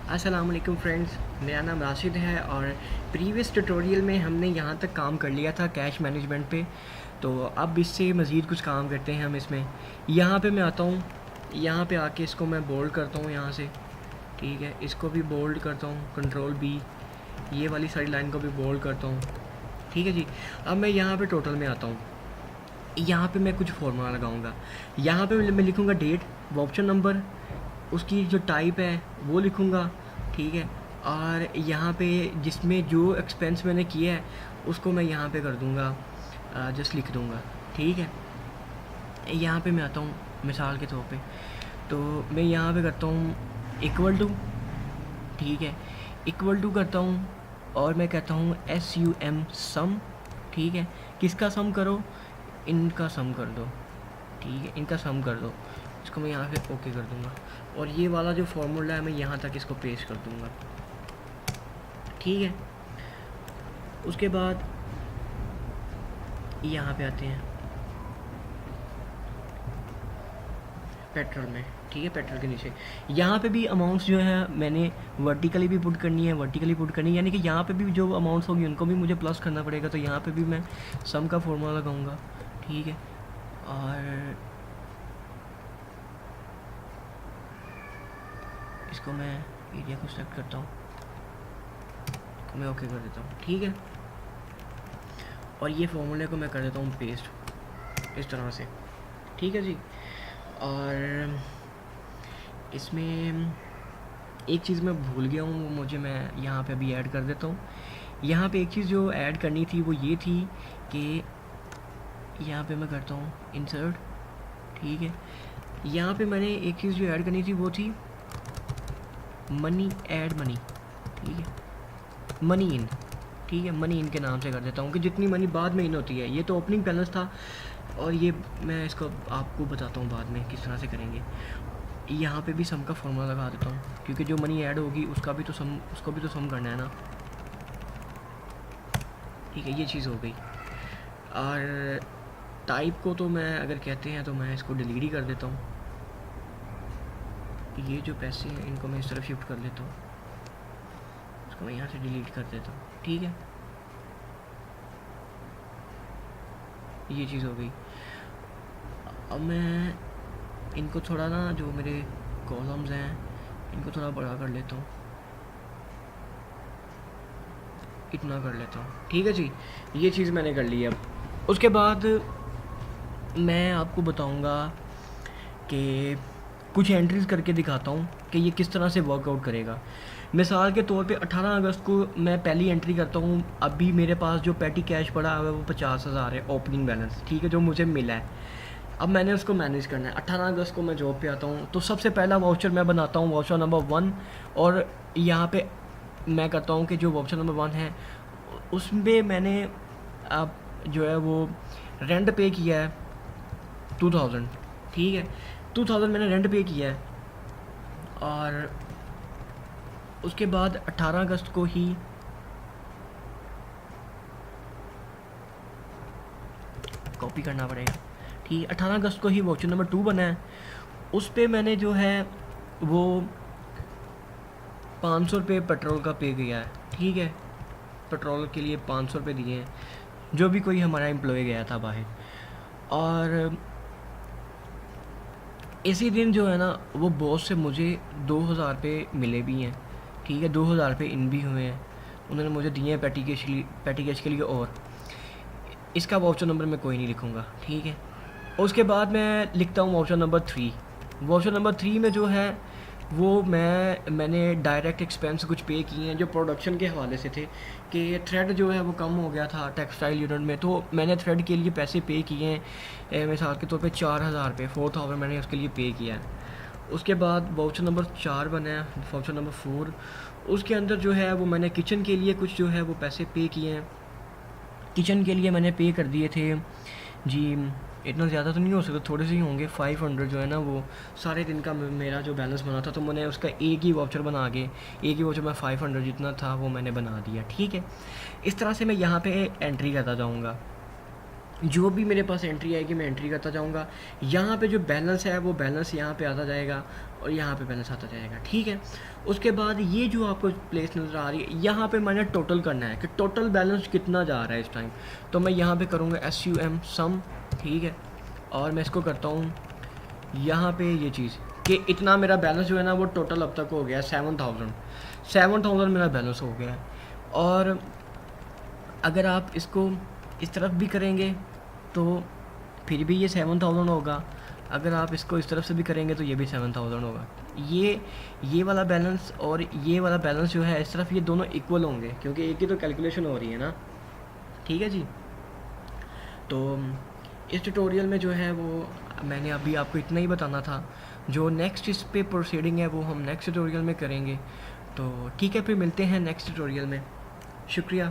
अस्सलाम वालेकुम फ्रेंड्स, मेरा नाम राशिद है और प्रीवियस ट्यूटोरियल में हमने यहाँ तक काम कर लिया था कैश मैनेजमेंट पे। तो अब इससे मज़ीद कुछ काम करते हैं हम इसमें। यहाँ पे मैं आता हूँ, यहाँ पे आके इसको मैं बोल्ड करता हूँ यहाँ से, ठीक है। इसको भी बोल्ड करता हूँ, कंट्रोल बी, ये वाली सारी लाइन को भी बोल्ड करता हूँ, ठीक है जी। अब मैं यहाँ पे टोटल में आता हूँ, यहाँ पे मैं कुछ फॉर्मूला लगाऊंगा। यहाँ पे मैं लिखूँगा डेट, ऑप्शन नंबर, उसकी जो टाइप है वो लिखूँगा, ठीक है। और यहाँ पे जिसमें जो एक्सपेंस मैंने किया है उसको मैं यहाँ पे कर दूँगा, जस्ट लिख दूँगा, ठीक है। यहाँ पे मैं आता हूँ मिसाल के तौर पे, तो मैं यहाँ पे करता हूँ इक्वल टू, ठीक है, इक्वल टू करता हूँ और मैं कहता हूँ SUM सम, ठीक है। किसका सम करो? इनका सम कर दो, ठीक है, इनका सम कर दो। इसको मैं यहाँ से ओके कर दूँगा और ये वाला जो फार्मूला है मैं यहाँ तक इसको पेश कर दूँगा, ठीक है। उसके बाद यहाँ पे आते हैं पेट्रोल में, ठीक है। पेट्रोल के नीचे यहाँ पे भी अमाउंट्स जो है मैंने वर्टिकली भी पुट करनी है, वर्टिकली पुट करनी है, यानी कि यहाँ पे भी जो अमाउंट्स होंगी उनको भी मुझे प्लस करना पड़ेगा। तो यहाँ पे भी मैं सम का फॉर्मूला लगाऊंगा, ठीक है। और इसको मैं एरिया को सेलेक्ट करता हूँ, इसको मैं ओके कर देता हूँ, ठीक है। और ये फॉर्मूले को मैं कर देता हूँ पेस्ट इस तरह से, ठीक है जी। और इसमें एक चीज़ मैं भूल गया हूँ, वो मुझे मैं यहाँ पे अभी ऐड कर देता हूँ। यहाँ पे एक चीज़ जो ऐड करनी थी वो ये थी कि यहाँ पे मैं करता हूँ इंसर्ट, ठीक है। यहाँ पे मैंने एक चीज़ जो ऐड करनी थी वो थी मनी, ऐड मनी, ठीक है, मनी इन, ठीक है। मनी इन के नाम से कर देता हूँ कि जितनी मनी बाद में इन होती है। ये तो ओपनिंग बैलेंस था और ये मैं इसको आपको बताता हूँ बाद में किस तरह से करेंगे। यहाँ पे भी सम का फॉर्मूला लगा देता हूँ क्योंकि जो मनी ऐड होगी उसका भी तो सम, उसको भी तो सम करना है ना, ठीक है। ये चीज़ हो गई। और टाइप को तो मैं अगर कहते हैं तो मैं इसको डिलीट ही कर देता हूँ। ये जो पैसे हैं इनको मैं इस तरफ शिफ्ट कर लेता हूँ, इसको मैं यहाँ से डिलीट कर देता हूँ, ठीक है। ये चीज़ हो गई। अब मैं इनको थोड़ा ना, जो मेरे कॉलम्स हैं इनको थोड़ा बड़ा कर लेता हूँ, इतना कर लेता हूँ, ठीक है जी। ये चीज़ मैंने कर ली। अब उसके बाद मैं आपको बताऊँगा कि कुछ एंट्रीज़ करके दिखाता हूँ कि ये किस तरह से वर्कआउट करेगा। मिसाल के तौर पे 18 अगस्त को मैं पहली एंट्री करता हूँ। अभी मेरे पास जो पेटी कैश पड़ा हुआ है वो 50,000 है ओपनिंग बैलेंस, ठीक है, जो मुझे मिला है। अब मैंने उसको मैनेज करना है। 18 अगस्त को मैं जॉब पे आता हूँ तो सबसे पहला वाउचर मैं बनाता हूँ, वाउचर नंबर 1। और यहाँ पे मैं करता हूँ कि जो वाउचर नंबर 1 है उसमें मैंने अब जो है वो रेंट पे किया है 2000, ठीक है। 2000 मैंने रेंट पे किया है। और उसके बाद 18 अगस्त को ही कॉपी करना पड़ेगा, ठीक है। 18 अगस्त को ही वाउचर नंबर 2 बना है। उस पर मैंने जो है वो 500 रुपये पेट्रोल का पे किया है, ठीक है। पेट्रोल के लिए 500 रुपये दिए हैं, जो भी कोई हमारा एम्प्लॉय गया था बाहर। और इसी दिन जो है ना वो बॉस से मुझे 2000 रुपये मिले भी हैं, ठीक है। 2000 रुपये इन भी हुए हैं, उन्होंने मुझे दिए हैं पेटी कैश के लिए। और इसका वाउचर नंबर मैं कोई नहीं लिखूँगा, ठीक है। उसके बाद मैं लिखता हूँ वाउचर नंबर 3। वाउचर नंबर 3 में जो है वो मैंने डायरेक्ट एक्सपेंस कुछ पे किए हैं जो प्रोडक्शन के हवाले से थे कि थ्रेड जो है वो कम हो गया था टेक्सटाइल यूनिट में, तो मैंने थ्रेड के लिए पैसे पे किए हैं। मिसाल के तौर पे 4000 रुपये, 4000 मैंने उसके लिए पे किया है। उसके बाद वाउचर नंबर 4 बना है, वाउचर नंबर 4। उसके अंदर जो है वो मैंने किचन के लिए कुछ जो है वो पैसे पे किए हैं। किचन के लिए मैंने पे कर दिए थे जी, इतना ज़्यादा तो नहीं हो सकता, थोड़े से ही होंगे। 500 जो है ना वो सारे दिन का मेरा जो बैलेंस बना था, तो मैंने उसका एक ही वाउचर बना के, एक ही वाउचर में 500 जितना था वो मैंने बना दिया, ठीक है। इस तरह से मैं यहाँ पे एंट्री करता जाऊँगा। जो भी मेरे पास एंट्री आएगी मैं एंट्री करता जाऊँगा। यहाँ पे जो बैलेंस है वो बैलेंस यहाँ पे आता जाएगा और यहाँ पे बैलेंस आता जाएगा, ठीक है। उसके बाद ये जो आपको प्लेस नज़र आ रही है, यहाँ पे मैंने टोटल करना है कि टोटल बैलेंस कितना जा रहा है इस टाइम। तो मैं यहाँ पे करूँगा SUM सम, ठीक है, और मैं इसको करता हूँ यहाँ पे ये चीज़ कि इतना मेरा बैलेंस जो है ना वो टोटल अब तक हो गया 7,000 मेरा बैलेंस हो गया है। और अगर आप इसको इस तरफ भी करेंगे तो फिर भी ये 7,000 होगा, अगर आप इसको इस तरफ से भी करेंगे तो ये भी 7,000 होगा। ये वाला बैलेंस और ये वाला बैलेंस जो है इस तरफ, ये दोनों इक्वल होंगे क्योंकि एक ही तो कैलकुलेशन हो रही है ना, ठीक है जी। तो इस ट्यूटोरियल में जो है वो मैंने अभी आपको इतना ही बताना था। जो नेक्स्ट इस पे प्रोसीडिंग है वो हम नेक्स्ट ट्यूटोरियल में करेंगे। तो ठीक है, फिर मिलते हैं नेक्स्ट ट्यूटोरियल में। शुक्रिया।